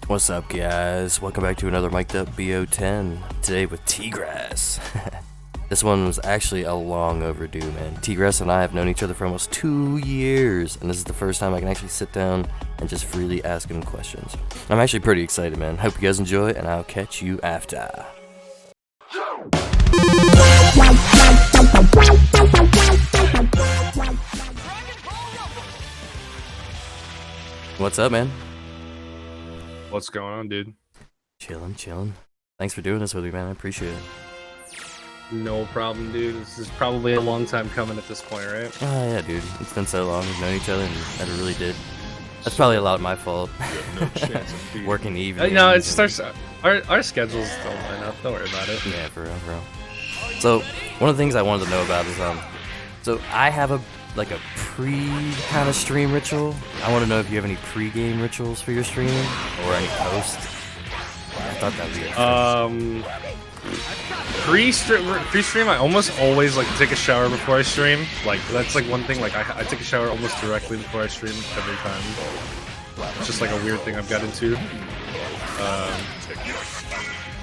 What's up, guys? Welcome back to another mic'd up BO10. Today with tGrass. This one was actually a long overdue, man. tGrass and I have known each other for almost 2 years, and this is the first time I can actually sit down and just freely ask him questions. I'm actually pretty excited, man. Hope you guys enjoy, and I'll catch you after. What's up, man? What's going on, dude? Chillin'. Thanks for doing this with me, man. I appreciate it. No problem, dude. This is probably a long time coming at this point, right? Oh, yeah, dude. It's been so long. We've known each other and never really did. That's probably a lot of my fault. No chance of Working evenings. No, it's just our schedules don't line up. Don't worry about it. Yeah, for real, bro. So, one of the things I wanted to know about is, so I have a pre kind of stream ritual. I want to know if you have any pre-game rituals for your streaming or any post. I thought that'd be pre-stream, I almost always take a shower before I stream. Like that's one thing. Like I take a shower almost directly before I stream every time. It's just a weird thing I've got into.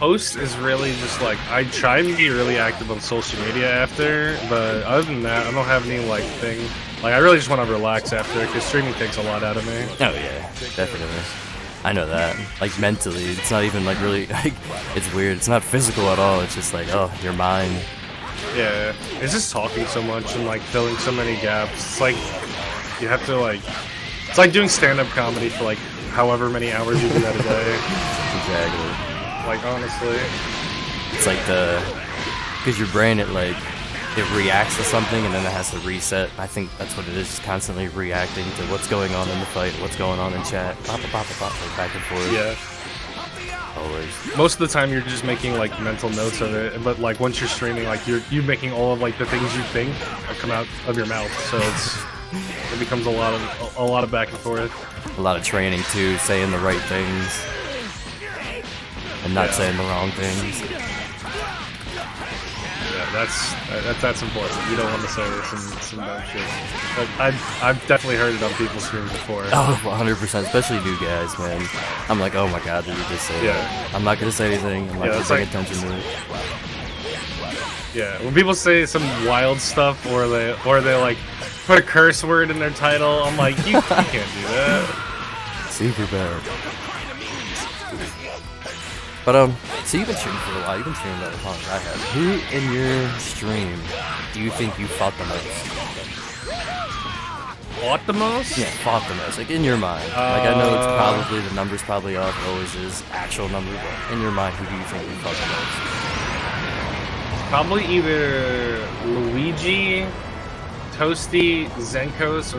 Post is really just I try and be really active on social media after, but other than that, I don't have any thing. I really just want to relax after because streaming takes a lot out of me. Oh yeah, definitely. I know that. Mentally, it's not even really it's weird. It's not physical at all. It's just oh, your mind. Yeah, it's just talking so much and filling so many gaps. It's you have to it's like doing stand-up comedy for however many hours you do that a day. Exactly. Honestly, it's because your brain it reacts to something and then it has to reset. I think that's what it is, just constantly reacting to what's going on in the fight, what's going on in chat, pop, back and forth. Yeah. Always. Most of the time you're just making mental notes of it, but once you're streaming, you're making all of the things you think come out of your mouth. So it becomes a lot of back and forth. A lot of training too, saying the right things. And not saying the wrong things. Yeah, that's important. You don't want to say some dumb shit. But I've definitely heard it on people's streams before. Oh, 100%, especially new guys, man. I'm oh my god, did you just say that? I'm not gonna say anything. I'm not gonna pay attention to it. Yeah, when people say some wild stuff or they put a curse word in their title, I'm you can't do that. Super bad. But so you've been streaming for a while. You've been streaming about as long as I have. Who in your stream do you think you fought the most? Fought the most? Yeah, fought the most. In your mind. I know it's probably the number's probably off. It always is actual number, but in your mind, who do you think you fought the most? Probably either Luigi, Toasty, Zenkos,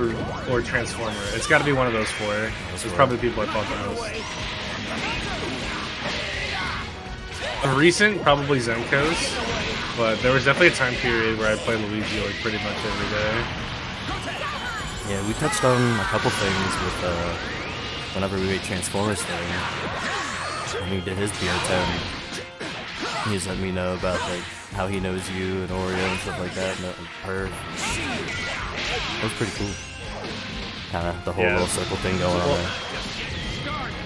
or Transformer. It's got to be one of those four. It's probably the people I fought the most. Recent, probably Zenkos, but there was definitely a time period where I played Luigi pretty much every day. Yeah, we touched on a couple things with whenever we made Transformers thing. When he did his BO10, he just let me know about how he knows you and Oreo and stuff like that, and her. That was pretty cool. Kind of the whole little circle thing going on there.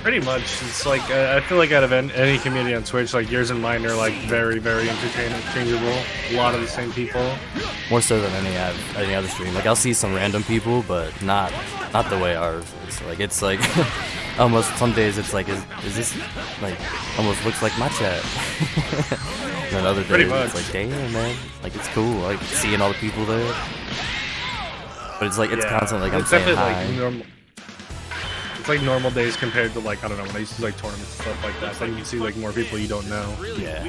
Pretty much. It's I feel out of any community on Twitch, yours and mine are very, very interchangeable. A lot of the same people. More so than any other stream. I'll see some random people, but not the way ours is. It's almost some days it's is this almost looks like my chat. And then other days it's damn, man. It's cool. Seeing all the people there. But it's it's constantly I'm saying hi. It's normal days compared to I don't know, when I used to do tournaments and stuff like that. You can see more people you don't know. Yeah.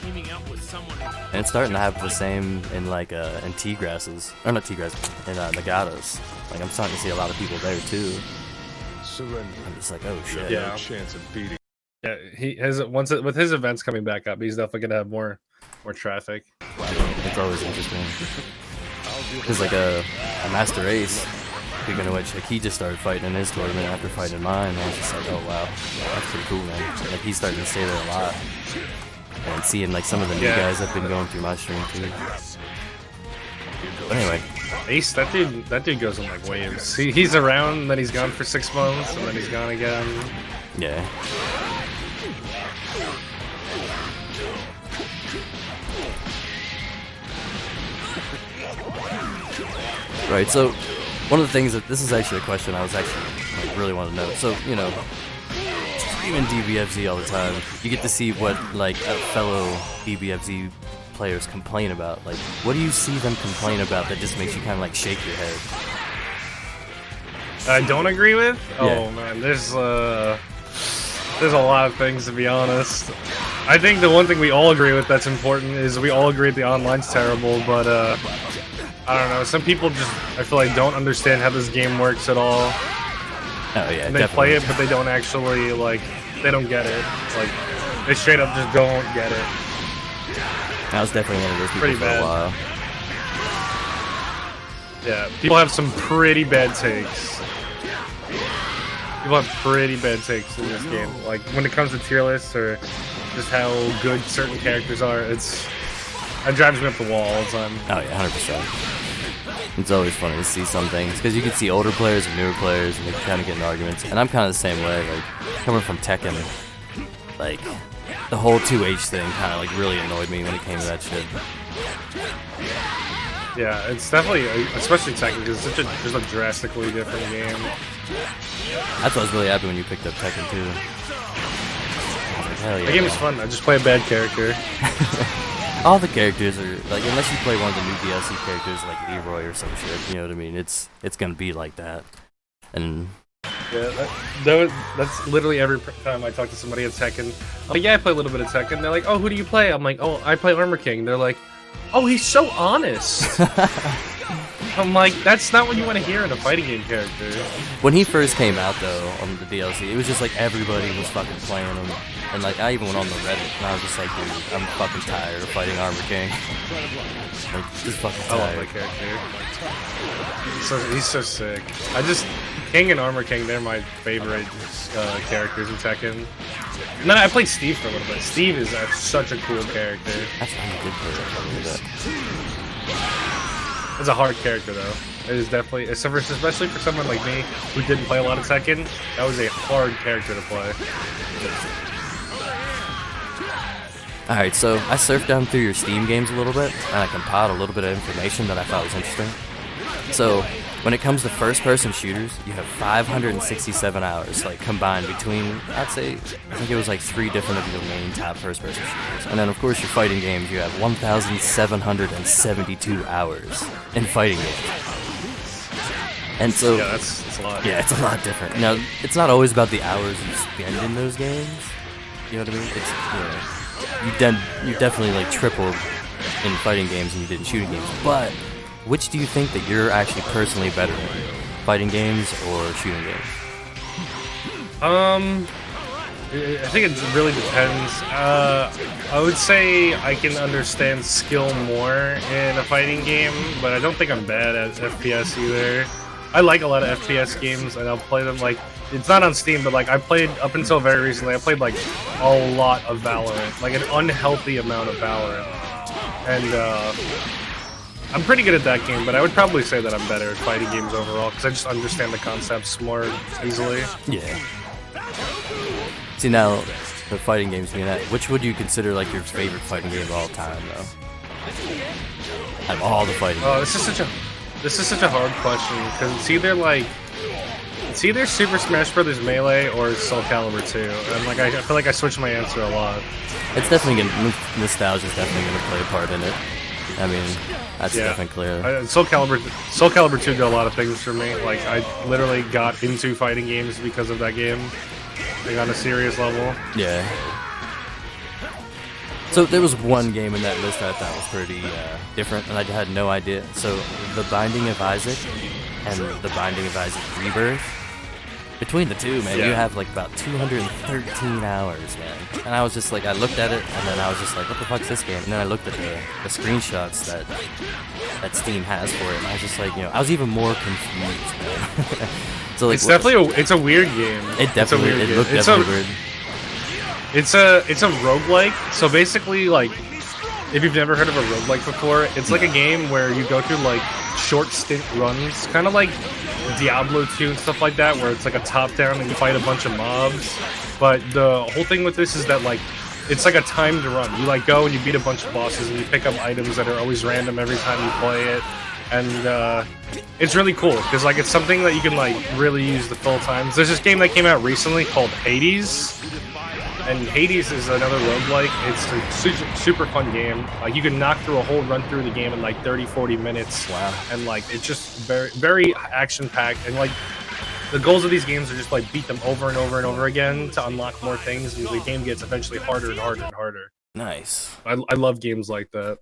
And it's starting to happen the same in in tGrasses, or not tGrass, in Nagatos. I'm starting to see a lot of people there too. I'm just oh shit. Yeah. No chance of beating. Yeah, he has with his events coming back up, he's definitely gonna have more traffic. It's always interesting. Because a Master Ace. Speaking of which, he just started fighting in his tournament after fighting mine, and I was just oh wow, that's pretty cool, man. He's starting to stay there a lot, and seeing some of the new guys that have been going through my stream too. But anyway, Ace, that dude goes in waves. He's around, then he's gone for 6 months, and then he's gone again. Yeah. Right, so one of the things that this is actually a question I was actually like, really want to know. So, you know, streaming DBFZ all the time, you get to see what like fellow DBFZ players complain about. Like, what do you see them complain about that just makes you kind of like shake your head? I don't agree with? Yeah. Oh man, there's a lot of things, to be honest. I think the one thing we all agree with that's important is we all agree the online's terrible, but I don't know, some people just, I feel like, don't understand how this game works at all. Oh yeah, And they play it, but they don't actually, like, they don't get it. Like, they straight up just don't get it. I was definitely one of those people Pretty for bad. a while. Yeah, people have some pretty bad takes. People have pretty bad takes in this game. Like, when it comes to tier lists or just how good certain characters are, that drives me up the wall all the time. Oh yeah, 100%. It's always funny to see some things because you can see older players and newer players, and they kind of get in arguments. And I'm kind of the same way. Like coming from Tekken, like the whole 2H thing kind of like really annoyed me when it came to that shit. Yeah, it's definitely, especially Tekken, because it's just a drastically different game. That's why I was really happy when you picked up Tekken too. I was like, hell yeah. The game is fun. I just play a bad character. All the characters are like, unless you play one of the new DLC characters like Leroy or some shit, you know what I mean? It's gonna be like that. And yeah, that's literally every time I talk to somebody at Tekken. Oh yeah, I play a little bit of Tekken. They're like, oh, who do you play? I'm like, oh, I play Armor King. They're like, oh, he's so honest. I'm like, that's not what you want to hear in a fighting game character. when he first came out though on the DLC, it was just like everybody was fucking playing him. And like I even went on the Reddit and I was just like, dude, I'm fucking tired of fighting Armor King. Like, just fucking I love tired. that character. He's so sick. King and Armor King, they're my favorite characters in Tekken. And then I played Steve for a little bit. Steve is such a cool character. That's a good character. It's a hard character though. It is definitely, especially for someone like me who didn't play a lot of Tekken, that was a hard character to play. Alright, so I surfed down through your Steam games a little bit, and I compiled a little bit of information that I thought was interesting. So, when it comes to first-person shooters, you have 567 hours, like, combined between, I think it was like 3 different of your main top first-person shooters. And then, of course, your fighting games, you have 1,772 hours in fighting games. And so... Yeah, that's a lot. Yeah, it's a lot different. Now, it's not always about the hours you spend in those games. You know what I mean? It's, you know, you definitely like tripled in fighting games than you did in shooting games. But which do you think that you're actually personally better in? Fighting games or shooting games? I think it really depends. I would say I can understand skill more in a fighting game, but I don't think I'm bad at FPS either. I like a lot of FPS games, and I'll play them like, it's not on Steam, but like I played, up until very recently, I played like a lot of Valorant, like an unhealthy amount of Valorant. And I'm pretty good at that game, but I would probably say that I'm better at fighting games overall, because I just understand the concepts more easily. Yeah. See now, the fighting games being that, which would you consider like your favorite fighting game of all time, though? Out of all the fighting games. Oh, this is such a hard question, because it's either Super Smash Bros. Melee or Soul Calibur 2. And like I feel like I switch my answer a lot. It's definitely nostalgia is definitely gonna play a part in it. I mean, that's definitely clear. Soul Calibur 2 did a lot of things for me. Like I literally got into fighting games because of that game. Like on a serious level. Yeah. So there was one game in that list I thought was pretty different, and I had no idea. So The Binding of Isaac and The Binding of Isaac Rebirth. Between the two, man, you have like about 213 hours, man. And I was just like, I looked at it, and then I was just like, what the fuck's this game? And then I looked at the screenshots that Steam has for it, and I was just like, you know, I was even more confused, man. So like, it's definitely it's a weird game. It definitely looked definitely weird. It's a roguelike. So basically, like, if you've never heard of a roguelike before, it's like a game where you go through like short stint runs, kind of like Diablo 2 and stuff like that, where it's like a top-down and you fight a bunch of mobs. But the whole thing with this is that like it's like a timed run. You like go and you beat a bunch of bosses and you pick up items that are always random every time you play it, and it's really cool because like it's something that you can like really use the full times. There's this game that came out recently called Hades. And Hades is another roguelike. It's a super fun game. Like you can knock through a whole run through the game in like 30-40 minutes. Wow. And like it's just very action packed. And like the goals of these games are just like beat them over and over and over again to unlock more things. And the game gets eventually harder and harder and harder. Nice. I love games like that.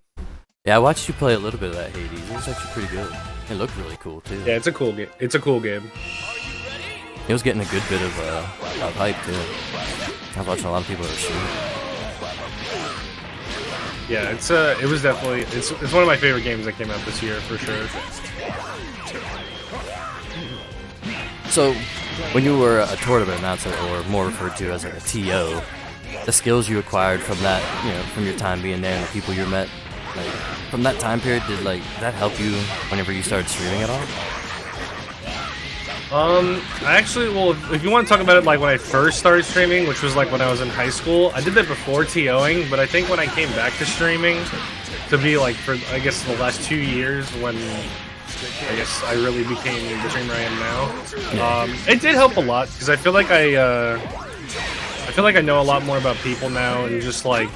Yeah, I watched you play a little bit of that Hades. It was actually pretty good. It looked really cool too. Yeah, it's a cool game. It's a cool game. It was getting a good bit of hype too. I was watching a lot of people that shoot. Yeah, it was definitely it's one of my favorite games that came out this year for sure. So, when you were a tournament announcer, or more referred to as like a TO, the skills you acquired from that, from your time being there and the people you met, like from that time period, did like that help you whenever you started streaming at all? Well, if you want to talk about it, like when I first started streaming, which was like when I was in high school, I did that before TOing, but I think when I came back to streaming, to be like for, I guess, the last 2 years when I guess I really became the streamer I am now, it did help a lot, because I feel like I know a lot more about people now, and just like,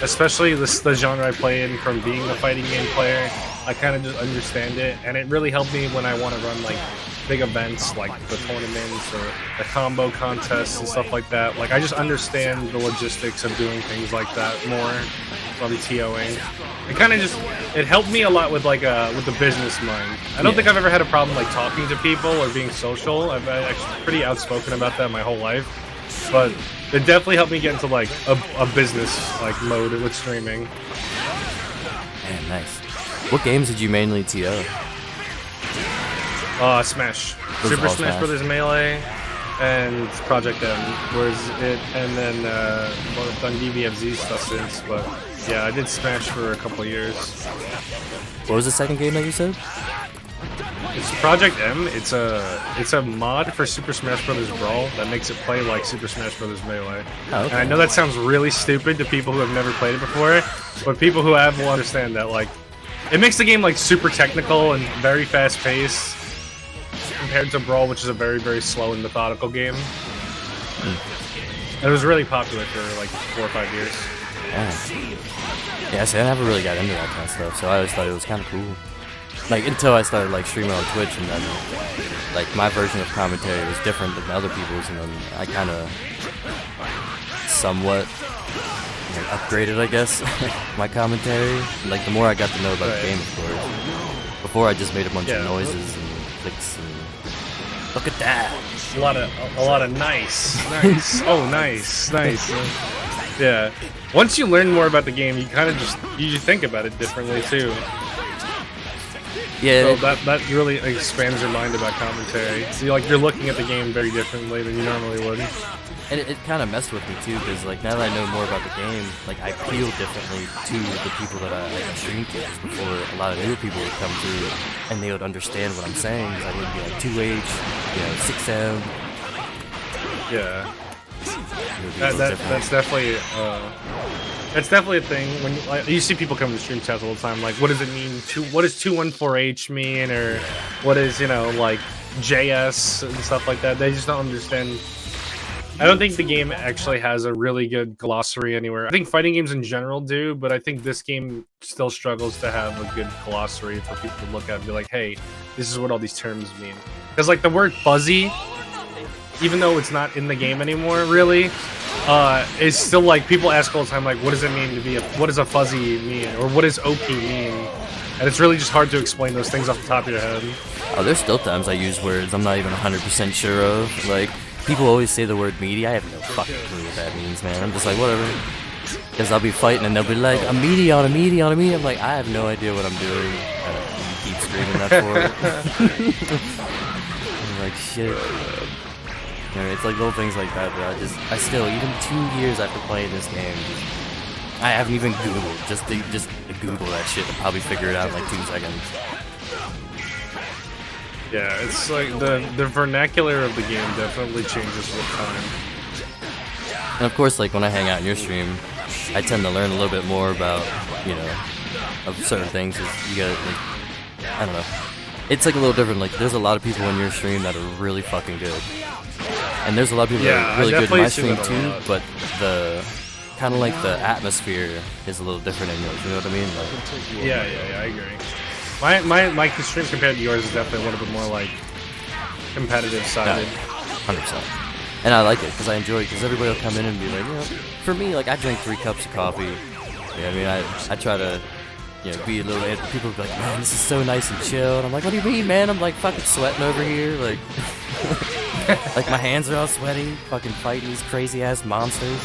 especially the genre I play in, from being a fighting game player, I kind of just understand it, and it really helped me when I want to run like big events like the tournaments or the combo contests and stuff like that. Like I just understand the logistics of doing things like that more from TOing. It kind of it helped me a lot with like with the business mind. I don't think I've ever had a problem like talking to people or being social. I've actually pretty outspoken about that my whole life, but it definitely helped me get into like a business like mode with streaming. Man, nice. What games did you mainly TO? Smash. Super Smash Brothers Melee and Project M was it, and then I've done DBFZ stuff since, but yeah, I did Smash for a couple of years. What was the second game that you said? It's Project M. It's a mod for Super Smash Brothers Brawl that makes it play like Super Smash Brothers Melee. Oh, okay. And I know that sounds really stupid to people who have never played it before, but people who have will understand that. Like, it makes the game like super technical and very fast paced compared to Brawl, which is a very slow and methodical game. And it was really popular for like 4 or 5 years. Yeah, see, I never really got into that kind of stuff, so I always thought it was kind of cool. Like, until I started like streaming on Twitch, and then like my version of commentary was different than other people's, and then I kind of somewhat upgraded, I guess, my commentary. Like, the more I got to know about the game, of course. Before, I just made a bunch of noises and clicks and look at that. A lot of nice. Oh, nice. Yeah. Once you learn more about the game, you kind of you think about it differently too. Yeah. So that really expands your mind about commentary. So you're looking at the game very differently than you normally would. And it kind of messed with me too, because like now that I know more about the game, like I feel differently to the people that I stream to. Because before, a lot of new people would come through and they would understand what I'm saying, because I would be like 2H, 6M. Yeah. That's definitely a thing. When you see people come to stream chats all the time, like, what does it mean? What does 214H mean, or what is like JS and stuff like that? They just don't understand. I don't think the game actually has a really good glossary anywhere. I think fighting games in general do, but I think this game still struggles to have a good glossary for people to look at and be like, hey, this is what all these terms mean. Because like the word fuzzy, even though it's not in the game anymore, really, is still like, people ask all the time, like, what does it mean to be what does a fuzzy mean, or what does OP mean? And it's really just hard to explain those things off the top of your head. Oh, there's still times I use words I'm not even 100% sure of. Like, people always say the word meaty. I have no fucking clue what that means, man. I'm just like, whatever. Because I'll be fighting and they'll be like, a meaty on a meaty on a meaty. I'm like, I have no idea what I'm doing. You keep screaming that for it. I'm like, shit. It's like little things like that, but I still, even 2 years after playing this game, I haven't even Googled. Just Google that shit and probably figure it out in like 2 seconds. Yeah, it's like the vernacular of the game definitely changes with time. And of course, like when I hang out in your stream, I tend to learn a little bit more about, you know, of certain things. 'Cause you got, like, I don't know. It's like a little different. Like there's a lot of people in your stream that are really fucking good, and there's a lot of people that are really good in my stream too. But the kind of like the atmosphere is a little different in yours. You know what I mean? Like, yeah, I agree. My stream compared to yours is definitely a little bit more like competitive sided. 100%. And I like it because I enjoy it because everybody will come in and be like, you know, for me, like I drink 3 cups of coffee. Yeah, I mean, I try to, you know, be a little. People will be like, man, this is so nice and chill. And I'm like, what do you mean, man? I'm like fucking sweating over here, like, like my hands are all sweaty, fucking fighting these crazy ass monsters.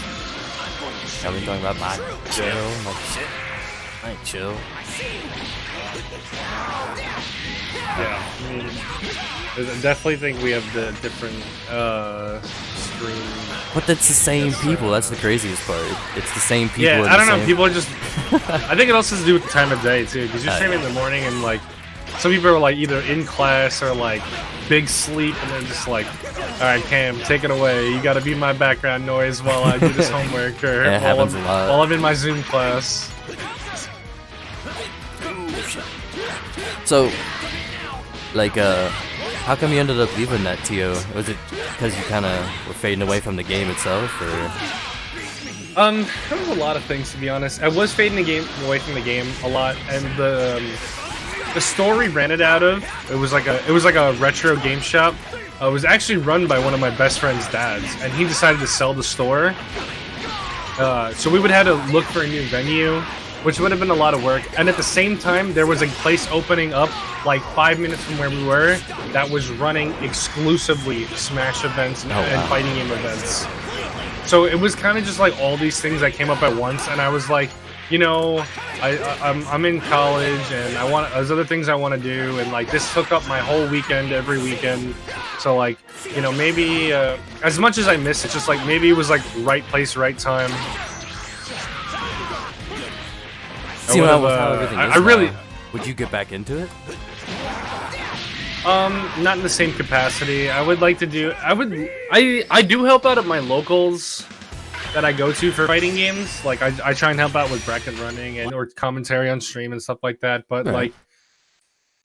I've been talking about my chill. I'm like, shit, I ain't chill. Yeah, I mean, I definitely think we have the different stream. But that's the same people. That's the craziest part. It's the same people. Yeah, I don't know. People are just. I think it also has to do with the time of day too, because you're streaming in the morning and like some people are like either in class or like big sleep, and they're just like, all right, Cam, take it away. You got to be my background noise while I do this homework or yeah, it happens a lot. while I'm in my Zoom class. So, like, how come you ended up leaving that TO? Was it because you kind of were fading away from the game itself, or? There was a lot of things, to be honest. I was fading away from the game a lot, and the store we rented out of, it was like a retro game shop. It was actually run by one of my best friend's dads, and he decided to sell the store. So we would have to look for a new venue, which would have been a lot of work. And at the same time, there was a place opening up like 5 minutes from where we were that was running exclusively Smash events and fighting game events. So it was kind of just like all these things that came up at once, and I was like, you know, I'm in college and there's other things I want to do, and like this took up my whole weekend every weekend. So like, you know, maybe as much as I miss it, just like maybe it was like right place, right time. See how everything is I really. Would you get back into it? Not in the same capacity. I would like to do. I do help out at my locals that I go to for fighting games. Like I try and help out with bracket running and or commentary on stream and stuff like that. But like,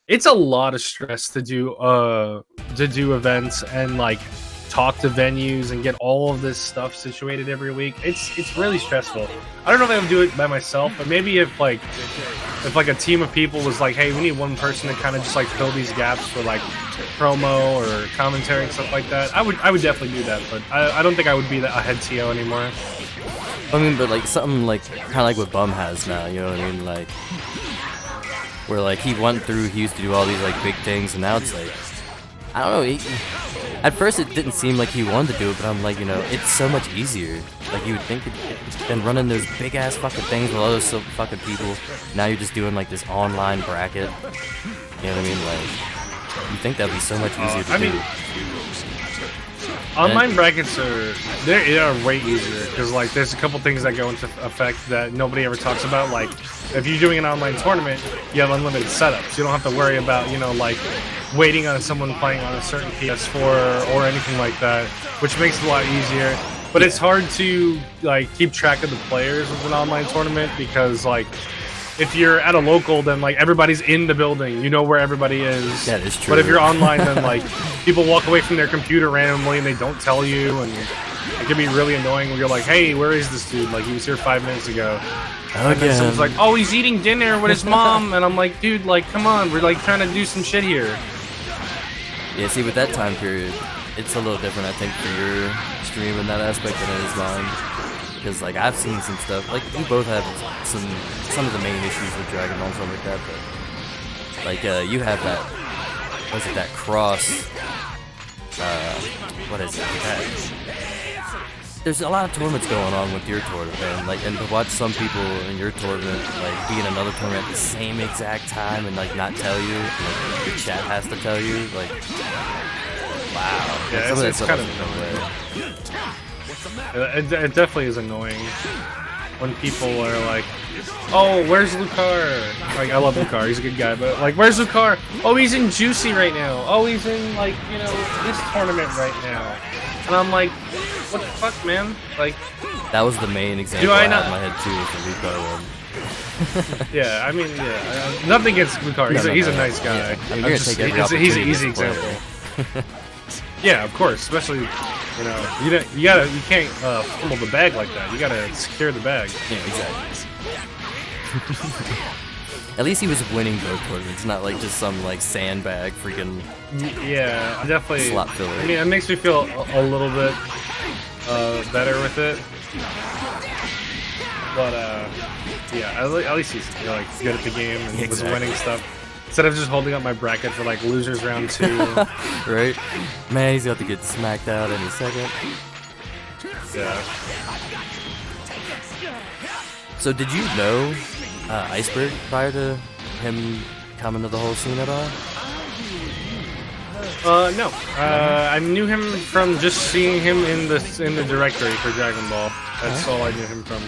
it's a lot of stress to do events and like talk to venues and get all of this stuff situated every week. It's really stressful. I don't know if I would do it by myself, but maybe if like a team of people was like, hey, we need one person to kind of just like fill these gaps for like promo or commentary and stuff like that, I would definitely do that. But I don't think I would be a head TO anymore. I mean, but like something like kind of like what Bum has now, you know what I mean? Like where like he used to do all these like big things, and now it's like, I don't know. At first, it didn't seem like he wanted to do it, but I'm like, you know, it's so much easier. Like, you would think than running those big-ass fucking things with all those fucking people. Now you're just doing, like, this online bracket. You know what I mean? Like, you think that'd be so much easier to do. Online brackets are way easier, because, like, there's a couple things that go into effect that nobody ever talks about. Like, if you're doing an online tournament, you have unlimited setups. You don't have to worry about, you know, like, waiting on someone playing on a certain PS4 or anything like that, which makes it a lot easier. But it's hard to like keep track of the players of an online tournament, because like if you're at a local, then like everybody's in the building, you know where everybody is. That is true. But if you're online, then like people walk away from their computer randomly and they don't tell you, and it can be really annoying when you're like, hey, where is this dude? Like, he was here 5 minutes ago. And then someone's like, oh, he's eating dinner with his mom, and I'm like, dude, like, come on, we're like trying to do some shit here. Yeah, see, with that time period, it's a little different, I think, for your stream in that aspect than it is mine. Because, like, I've seen some stuff. Like, we both have some of the main issues with Dragon Ball and stuff like that. But, like, you have that, what's it, that cross, what is it? There's a lot of tournaments going on with your tournament, and to watch some people in your tournament like be in another tournament at the same exact time and like not tell you, like your chat has to tell you, like, wow. Yeah, it's kind of annoying. It definitely is annoying. when people are like, "Oh, where's Lucar?" Like, I love Lucar, he's a good guy, but like, where's Lucar? Oh, he's in Juicy right now. Oh, he's in like, you know, this tournament right now. And I'm like, what the fuck, man? Like, that was the main example I had in my head too with the Lucar one. Yeah, I mean, yeah, nothing against Lucar. He's a nice guy. Yeah. I mean, he's an easy example. Yeah, of course. Especially, you know, you can't fumble the bag like that. You gotta secure the bag. Yeah, exactly. At least he was winning both tournaments, not like just some like sandbag freaking. Yeah, definitely. Slot filler. I mean, it makes me feel a little bit better with it. But yeah, at least he's like good at the game and was winning stuff. Instead of just holding up my bracket for like losers round 2. Right? Man, he's about to get smacked out any second. Yeah. So did you know Iceberg prior to him coming to the whole scene at all? No. I knew him from just seeing him in the directory for Dragon Ball. That's all I knew him from.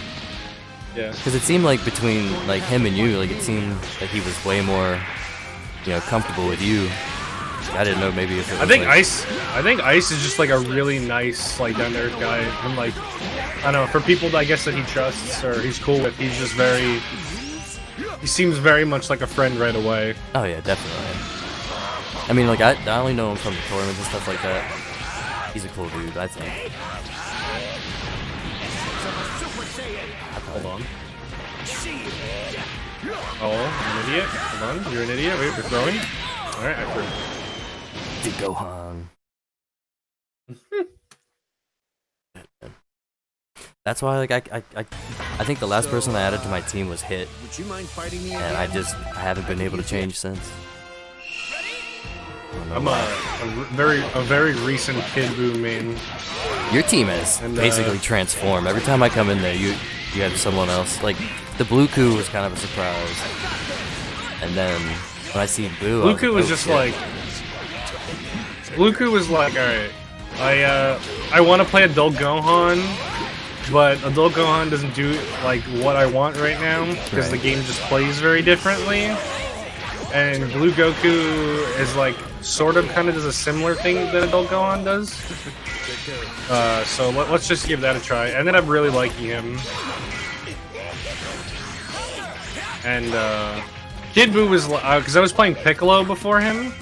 Yeah. Because it seemed like between like him and you, like it seemed like he was way more, you know, comfortable with you. I didn't know maybe if it was I think like... Ice is just like a really nice, like down to earth guy, and like I don't know, for people I guess that he trusts or he's cool with, he's just very. He seems very much like a friend right away. Oh yeah, definitely. I mean, like I only know him from the tournaments and stuff like that. He's a cool dude, I think. Hold on. Oh, I'm an idiot. Hold on, you're an idiot. Wait, we're throwing. All right, I threw. The Gohan. That's why, like, I think the last person I added to my team was Hit, Would you mind fighting me? and I haven't been able to change since. I'm a very recent Kid Buu main. Your team has basically transformed. Every time I come in there, you have someone else. Like the Blue Coup was kind of a surprise, and then when I see Buu, Blue Coup was just like. Blue Coup was like, all right, I want to play Adult Gohan, but Adult Gohan doesn't do like what I want right now because the game just plays very differently. And Blue Goku is like sort of kind of does a similar thing that Adult Gohan does. So let's just give that a try. I ended up really liking him. And Kid Buu was because I was playing Piccolo before him.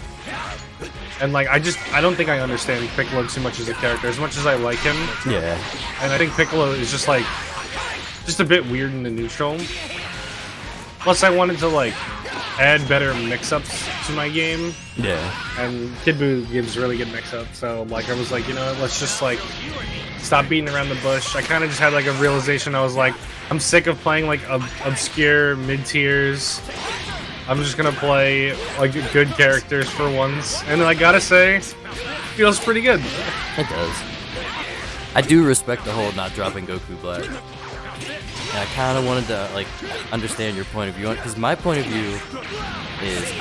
And like I don't think I understand Piccolo too much as a character as much as I like him. Yeah. And I think Piccolo is just like a bit weird in the neutral. Plus I wanted to like add better mix-ups to my game. Yeah. And Kid Buu gives really good mix-ups, so like I was like, you know what, let's just like stop beating around the bush. I kind of just had like a realization. I was like, I'm sick of playing like obscure mid-tiers. I'm just gonna play like good characters for once, and I gotta say, feels pretty good. It does. I do respect the whole not dropping Goku Black. And I kind of wanted to like understand your point of view, because my point of view is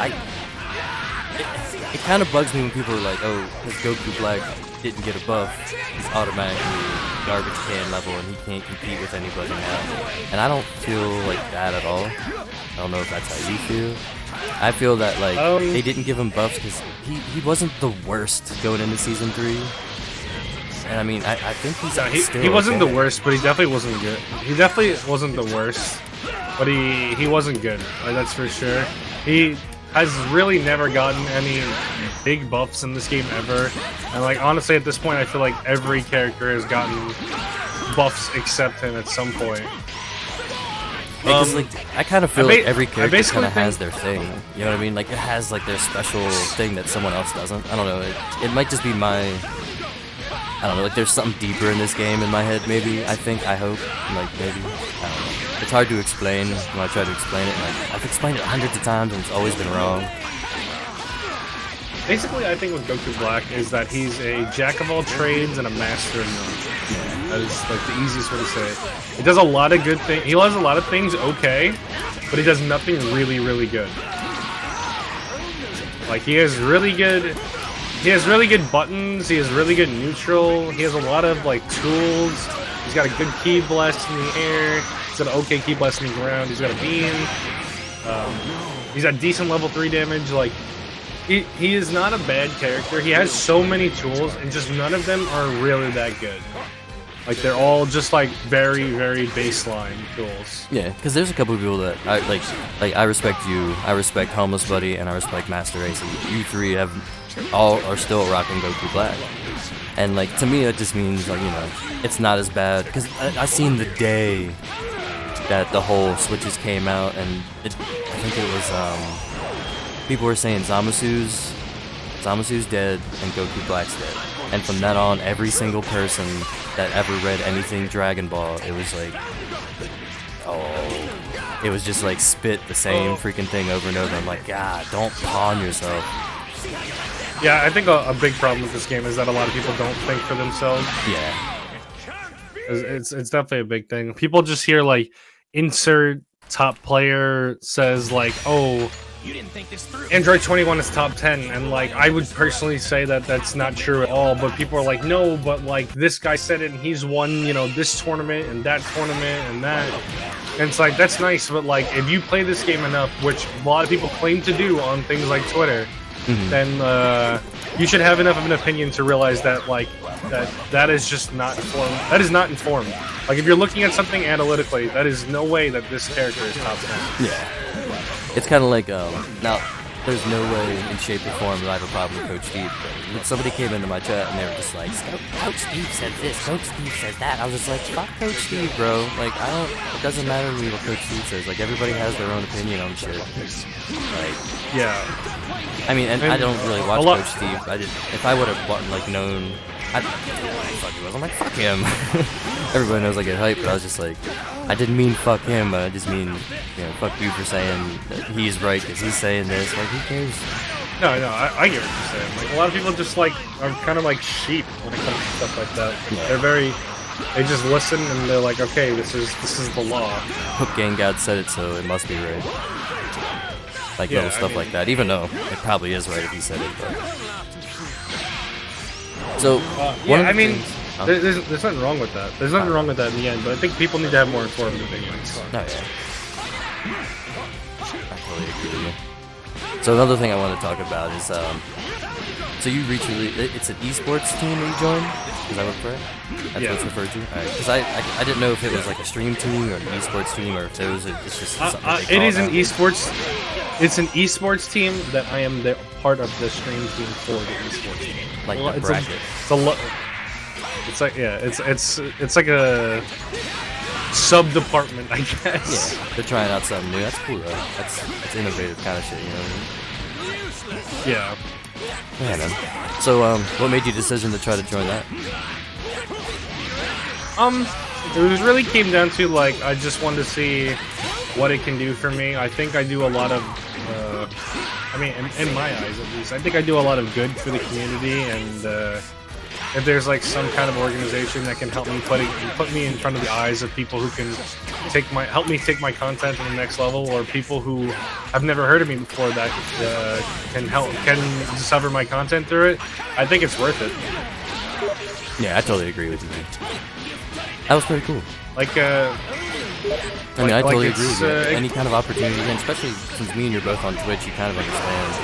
it kind of bugs me when people are like, oh, because Goku Black didn't get a buff, he's automatically garbage can level and he can't compete with anybody now. And I don't feel like that at all. I don't know if that's how you feel. I feel that like they didn't give him buffs because he wasn't the worst going into season 3. And I mean, I think he wasn't the worst, but he definitely wasn't good. He definitely wasn't the worst, but he wasn't good. Like, that's for sure. He has really never gotten any big buffs in this game ever. And like honestly, at this point, I feel like every character has gotten buffs except him at some point. Because like I kind of feel like every character kind of has their thing. You know what I mean? Like it has like their special thing that someone else doesn't. I don't know. It might just be my. I don't know, like there's something deeper in this game in my head, maybe, I think, I hope, like, maybe, I don't know. It's hard to explain when I try to explain it, like, I've explained it hundreds of times and it's always been wrong. Basically, I think with Goku Black is that he's a jack of all trades and a master of none. That is, like, the easiest way to say it. He does a lot of good things, he does a lot of things okay, but he does nothing really, really good. Like, he has really good buttons, he has really good neutral, he has a lot of, like, tools, He's got a good key blast in the air. He's got an okay key blast in the ground. He's got a beam. He's got decent level 3 damage. Like, he is not a bad character. He has so many tools, and just none of them are really that good. Like, they're all just, like, very, very baseline tools. Yeah, because there's a couple of people that I like. I respect you, I respect Homeless Buddy, and I respect Master Ace. And you three are still rocking Goku Black. And like, to me, it just means, like, you know, it's not as bad. Because I seen the day that the whole switches came out, and I think it was people were saying Zamasu's dead and Goku Black's dead. And from that on, every single person that ever read anything Dragon Ball, it was like, it was just like spit the same freaking thing over and over. I'm like, God, don't pawn yourself. Yeah, I think a big problem with this game is that a lot of people don't think for themselves. Yeah. It's definitely a big thing. People just hear, like, insert top player says, like, oh, You didn't think this through. Android 21 is top 10, and like, I would personally say that that's not true at all, but people are like, no, but like, this guy said it and he's won, you know, this tournament and that tournament and that. And it's like, that's nice, but like, if you play this game enough, which a lot of people claim to do on things like Twitter, then you should have enough of an opinion to realize that, like, that is just not informed. That is not informed. Like, if you're looking at something analytically, that is no way that this character is top 10. Yeah. It's kind of like, now, there's no way in shape or form that I have a problem with Coach Steve, but when somebody came into my chat and they were just like, Coach Steve said this, Coach Steve says that, I was just like, fuck Coach Steve, bro. Like, it doesn't matter to me what Coach Steve says. Like, everybody has their own opinion on shit. Like, yeah. I mean, and I don't really watch Coach Steve. If I would have, like, known, I don't know what the fuck he was. I'm like, fuck him. Everybody knows I get hyped, but I was just like, I didn't mean fuck him, but I just mean, you know, fuck you for saying that he's right because he's saying this. Like, who cares? No, I get what you're saying. Like, a lot of people just, like, are kind of like sheep when it comes to stuff like that. Yeah. They just listen and they're like, okay, this is the law. Hook Gang God said it, so it must be right. Like, little stuff like that, even though it probably is right if he said it, but... So, there's nothing wrong with that. There's nothing wrong with that in the end, but I think people need to have more informed opinions. Oh, yeah. I totally agree with you. So another thing I want to talk about is, so you recently, it's an esports team that you joined? Is that what that's what it's referred to? Alright, because I didn't know if it was like a stream team or an esports team, or if it was it's just something it is an esports. It's an esports team that I am part of the stream team for the esports team. Like the bracket. It's like a sub department, I guess. Yeah, they're trying out something new. That's cool though. That's innovative kind of shit, you know what I mean? Yeah. Yeah, man. So, what made you decision to try to join that? It really came down to, like, I just wanted to see what it can do for me. I think I do a lot of, I mean, in my eyes at least, I think I do a lot of good for the community, and if there's like some kind of organization that can help me put me in front of the eyes of people who can help me take my content to the next level, or people who have never heard of me before that can discover my content through it, I think it's worth it. Yeah, I totally agree with you, man. That was pretty cool. Like, I mean, I totally agree with you. Any kind of opportunity, and especially since me and you're both on Twitch, you kind of understand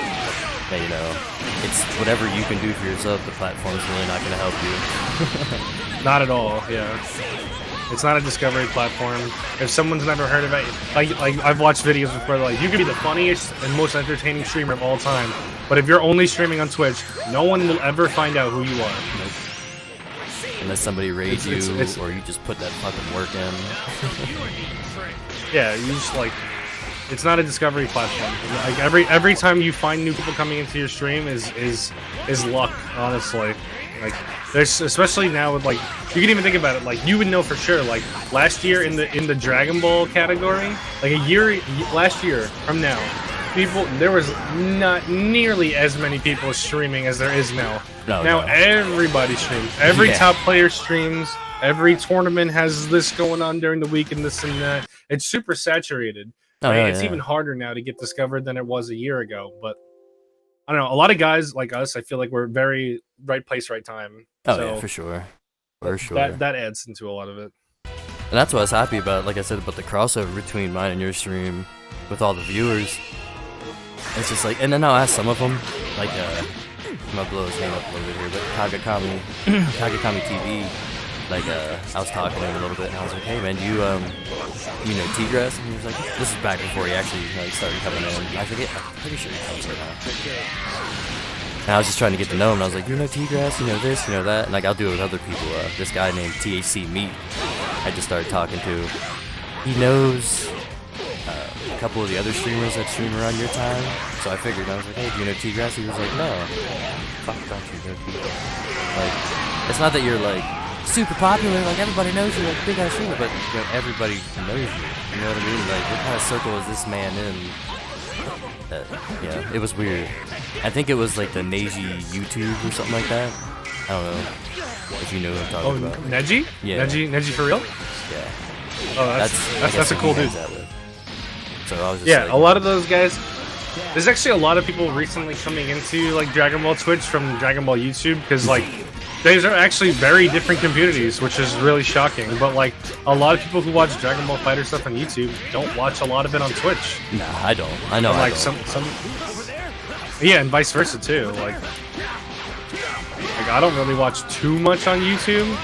that, you know, it's whatever you can do for yourself, the platform's really not going to help you. Not at all, yeah. It's not a discovery platform. If someone's never heard of it, like I've watched videos before, like, you could be the funniest and most entertaining streamer of all time, but if you're only streaming on Twitch, no one will ever find out who you are. Nope. Unless somebody raids you, or you just put that fucking work in. Yeah, you just, like, it's not a discovery platform. Like, every time you find new people coming into your stream is luck, honestly. Like, there's, especially now with, like, you can even think about it, like, you would know for sure, like, last year in the Dragon Ball category, like last year from now, there was not nearly as many people streaming as there is now. Now everybody streams. Every top player streams. Every tournament has this going on during the week and this and that. It's super saturated. It's even harder now to get discovered than it was a year ago. But I don't know. A lot of guys like us, I feel like we're very right place, right time. Yeah, for sure. For sure. That adds into a lot of it. And that's what I was happy about, like I said, about the crossover between mine and your stream with all the viewers. It's just like, and then I'll ask some of them, like, I'm gonna blow his name up a little bit here, but Kagakami TV, like, I was talking to him a little bit, and I was like, hey man, you know tGrass? And he was like, this is back before he actually started coming in. And I was like, yeah, I'm pretty sure he comes right now. And I was just trying to get to know him, and I was like, you know tGrass, you know this, you know that, and like, I'll do it with other people. This guy named THC Meat, I just started talking to. He knows a couple of the other streamers that stream around your time, so I figured, I was like, hey, do you know tGrass? He was like, no. Fuck, don't you know tGrass? Like, it's not that you're like super popular, like everybody knows you, like big ass streamer, but you know, everybody knows you. You know what I mean? Like, what kind of circle is this man in? Yeah, it was weird. I think it was like the Neji YouTube or something like that. I don't know if you know what I'm talking about. Neji? Yeah. Neji for real? Yeah. Oh, that's a cool dude. So I was just yeah, like, a lot of those guys. There's actually a lot of people recently coming into like Dragon Ball Twitch from Dragon Ball YouTube because like these are actually very different communities, which is really shocking. But like a lot of people who watch Dragon Ball Fighter stuff on YouTube don't watch a lot of it on Twitch. Nah, I don't. I know. And, like I don't. some. Yeah, and vice versa too. Like I don't really watch too much on YouTube.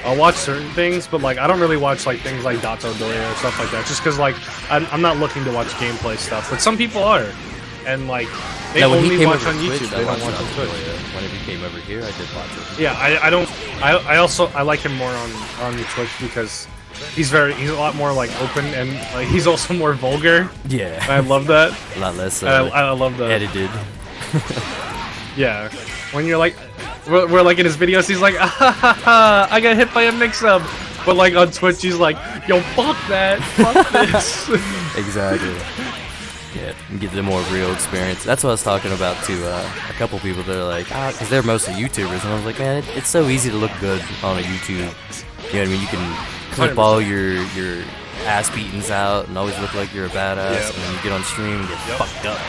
I'll watch certain things, but like I don't really watch like things like Dato Doya or stuff like that, just because like I'm not looking to watch gameplay stuff. But some people are, and like they only watch on YouTube. They don't watch on Twitch. When he came over here, I did watch it. Yeah, I don't. I like him more on Twitch because he's a lot more like open and like he's also more vulgar. Yeah, I love that. A lot less. I love that. Edited. Yeah, when you're like. We're like in his videos, he's like, ah, ha, ha, ha, I got hit by a mix-up. But like on Twitch, he's like, yo, fuck that, fuck this. Exactly. Yeah, and get the more real experience. That's what I was talking about to a couple people that are like, because they're mostly YouTubers, and I was like, man, it's so easy to look good on a YouTube. You know what I mean? You can clip 100%. All your ass beatings out and always look like you're a badass, and then you get on stream and get fucked up.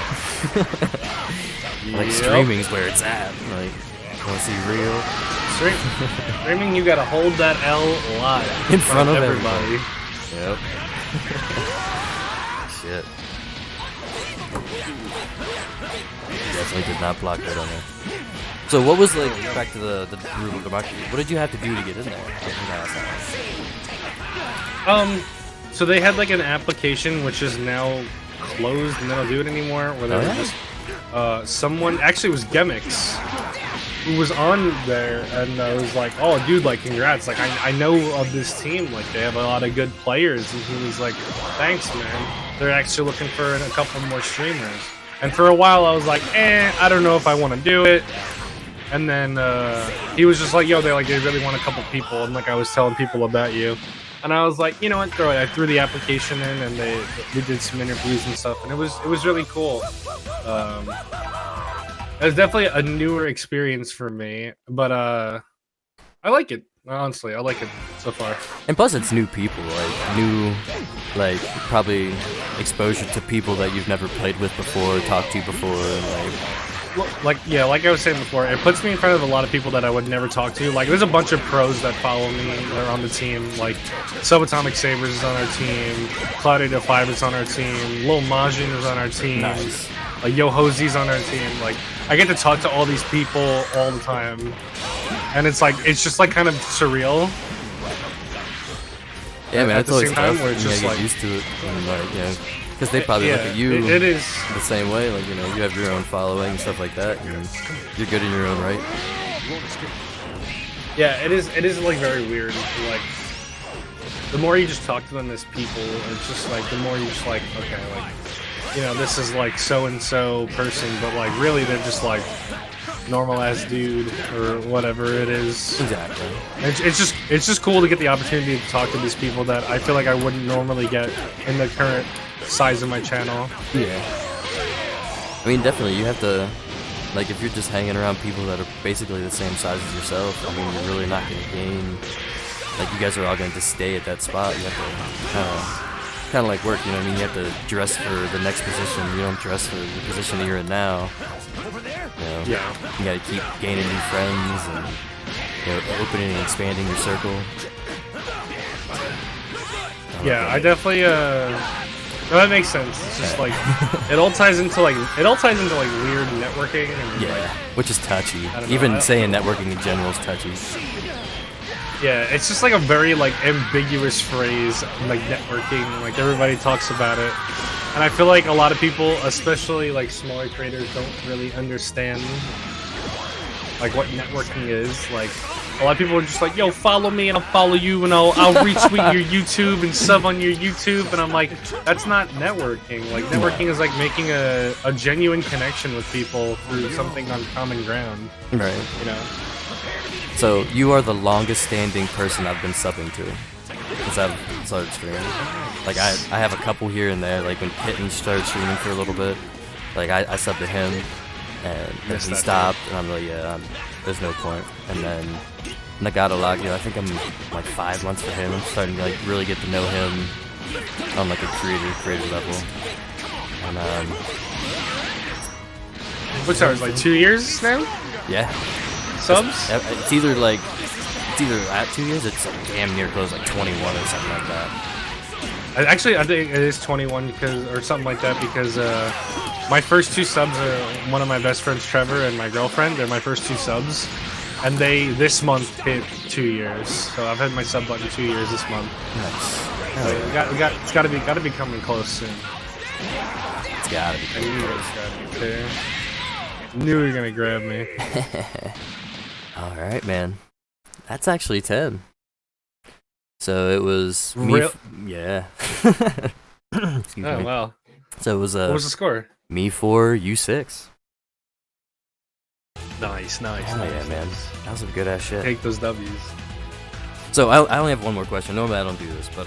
Like streaming's where it's at. Like. Want to see real? Streaming, you gotta hold that L live in front of everybody. Yep. Shit. Definitely did not block that on there. So what was like, back to the brutal democracy, what did you have to do to get in there? So they had like an application which is now closed and they don't do it anymore, where they were just someone, actually it was Gemix, who was on there, and I was like, oh dude, like congrats, like I know of this team, like they have a lot of good players, and he was like, thanks man, they're actually looking for a couple more streamers. And for a while I was like, I don't know if I want to do it. And then he was just like, yo, they really want a couple people, and like I was telling people about you. And I was like, you know what, throw it. I threw the application in, and we did some interviews and stuff, and it was really cool. It was definitely a newer experience for me, but I like it. Honestly, I like it so far. And plus, it's new people, like probably exposure to people that you've never played with before, talked to before, and like I was saying before, it puts me in front of a lot of people that I would never talk to. Like, there's a bunch of pros that follow me. They're on the team. Like, Subatomic Sabers is on our team. Claudio 5 is on our team. Lil Majin is on our team. Nice. Like, Yo Hosie's on our team. Like, I get to talk to all these people all the time. And it's just like kind of surreal. Yeah, man, at the same time, where it's just get like used to it, and like, you know, because they probably look at you it is the same way. Like, you know, you have your own following and stuff like that, and you're good in your own right. Yeah, it is like very weird. Like, the more you just talk to them as people, it's just like the more you just like, okay, like, you know, this is like so and so person, but like really they're just like normal ass dude or whatever it is. Exactly. It's just cool to get the opportunity to talk to these people that I feel like I wouldn't normally get in the current size of my channel. Yeah. I mean, definitely, you have to, like, if you're just hanging around people that are basically the same size as yourself, I mean, you're really not going to gain, like, you guys are all going to just stay at that spot. You have to kind of like work, you know what I mean? You have to dress for the next position. You don't dress for the position that you're in now. You know, yeah. You got to keep gaining new friends, and opening and expanding your circle. Yeah, I definitely. No, that makes sense. It's just like it all ties into like weird networking. And, yeah, like, which is touchy. know, Even saying networking in general is touchy. Yeah, it's just like a very like ambiguous phrase, like networking. Like everybody talks about it, and I feel like a lot of people, especially like smaller creators, don't really understand like what networking is. Like a lot of people are just like, "Yo, follow me, and I'll follow you, and I'll retweet your YouTube and sub on your YouTube." And I'm like, that's not networking. Like networking is like making a genuine connection with people through something on common ground. Right. You know. So you are the longest standing person I've been subbing to since I've started streaming. Like I have a couple here and there. Like when Kitten started streaming for a little bit, like I subbed to him, and then he stopped, and I'm like, yeah, there's no point. And then Nagadalagio, I think I'm like 5 months for him. I'm starting to like really get to know him on like a creator level. And what's ours, like 2 years now? yeah. Subs? It's either at 2 years, it's like damn near close, like 21 or something like that. Actually, I think it is 21 because, or something like that, because my first 2 subs are one of my best friends, Trevor, and my girlfriend. They're my first 2 subs, and they this month hit 2 years. So I've had my sub button 2 years this month. Nice. So it's gotta be coming close soon. It's gotta be. I knew it was gotta be too. Knew you were gonna grab me. All right, man. That's actually 10. So it was yeah. Excuse me. Wow. So it was What was the score? me 4, you 6. Nice. Oh yeah, man. That was some good ass shit. Take those W's. So I only have one more question. Normally I don't do this, but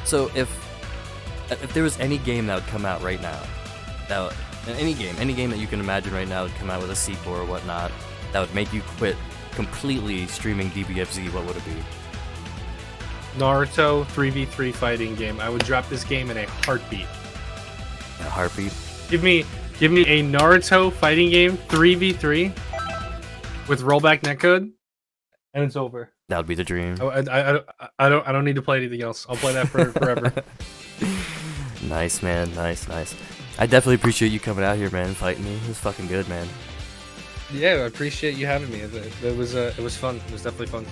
so if there was any game that would come out right now, any game that you can imagine right now would come out with a sequel or whatnot, that would make you quit completely streaming DBFZ, what would it be? Naruto 3v3 fighting game. I would drop this game in a heartbeat. A heartbeat? Give me a Naruto fighting game 3v3 with rollback netcode, and it's over. That would be the dream. Oh, I don't need to play anything else. I'll play that forever. Nice, man. Nice. I definitely appreciate you coming out here, man, and fighting me. It was fucking good, man. Yeah, I appreciate you having me. It was fun. It was definitely fun.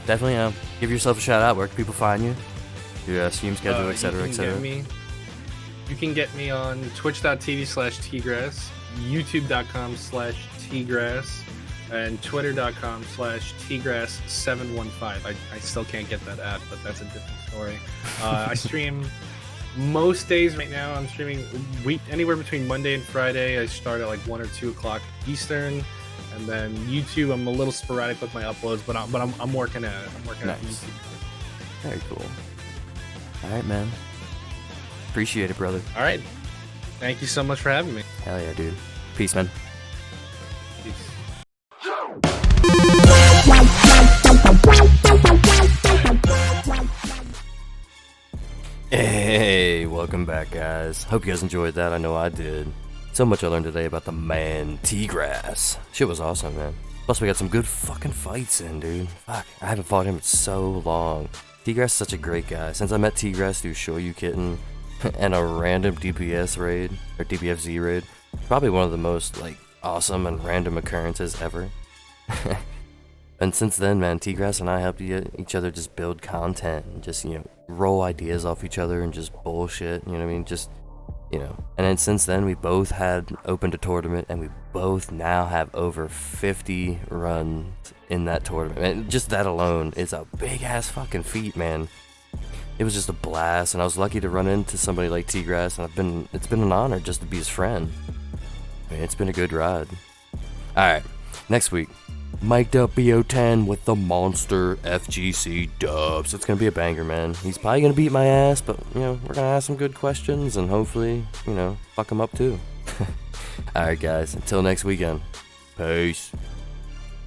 Definitely give yourself a shout out. Where can people find you? Your stream schedule, etc., etc. You can get me on twitch.tv/tGrass, youtube.com/tGrass, and twitter.com/tGrass715. I still can't get that ad, but that's a different story. I stream most days right now. I'm streaming anywhere between Monday and Friday. I start at like 1 or 2 o'clock Eastern, and then YouTube. I'm a little sporadic with my uploads, but I'm working at it. I'm working at YouTube. Very cool. All right, man. Appreciate it, brother. All right. Thank you so much for having me. Hell yeah, dude. Peace, man. Peace. Hey, welcome back, guys. Hope you guys enjoyed that. I know I did. So much I learned today about the man tGrass. Shit was awesome, man. Plus, we got some good fucking fights in, dude. Fuck, I haven't fought him in so long. tGrass is such a great guy. Since I met tGrass through Shoyu Kitten and a random DPS raid, or DPFZ raid, probably one of the most, like, awesome and random occurrences ever. And since then, man, tGrass and I helped each other just build content and just, roll ideas off each other and just bullshit, you know what I mean? Just, And then since then, we both had opened a tournament, and we both now have over 50 runs in that tournament. And just that alone is a big-ass fucking feat, man. It was just a blast, and I was lucky to run into somebody like tGrass, and it's been an honor just to be his friend. I mean, it's been a good ride. Alright, next week. Mic'd up BO10 with the monster FGC dubs. It's gonna be a banger, man. He's probably gonna beat my ass, but we're gonna ask some good questions and hopefully, fuck him up too. Alright guys, until next weekend. Peace.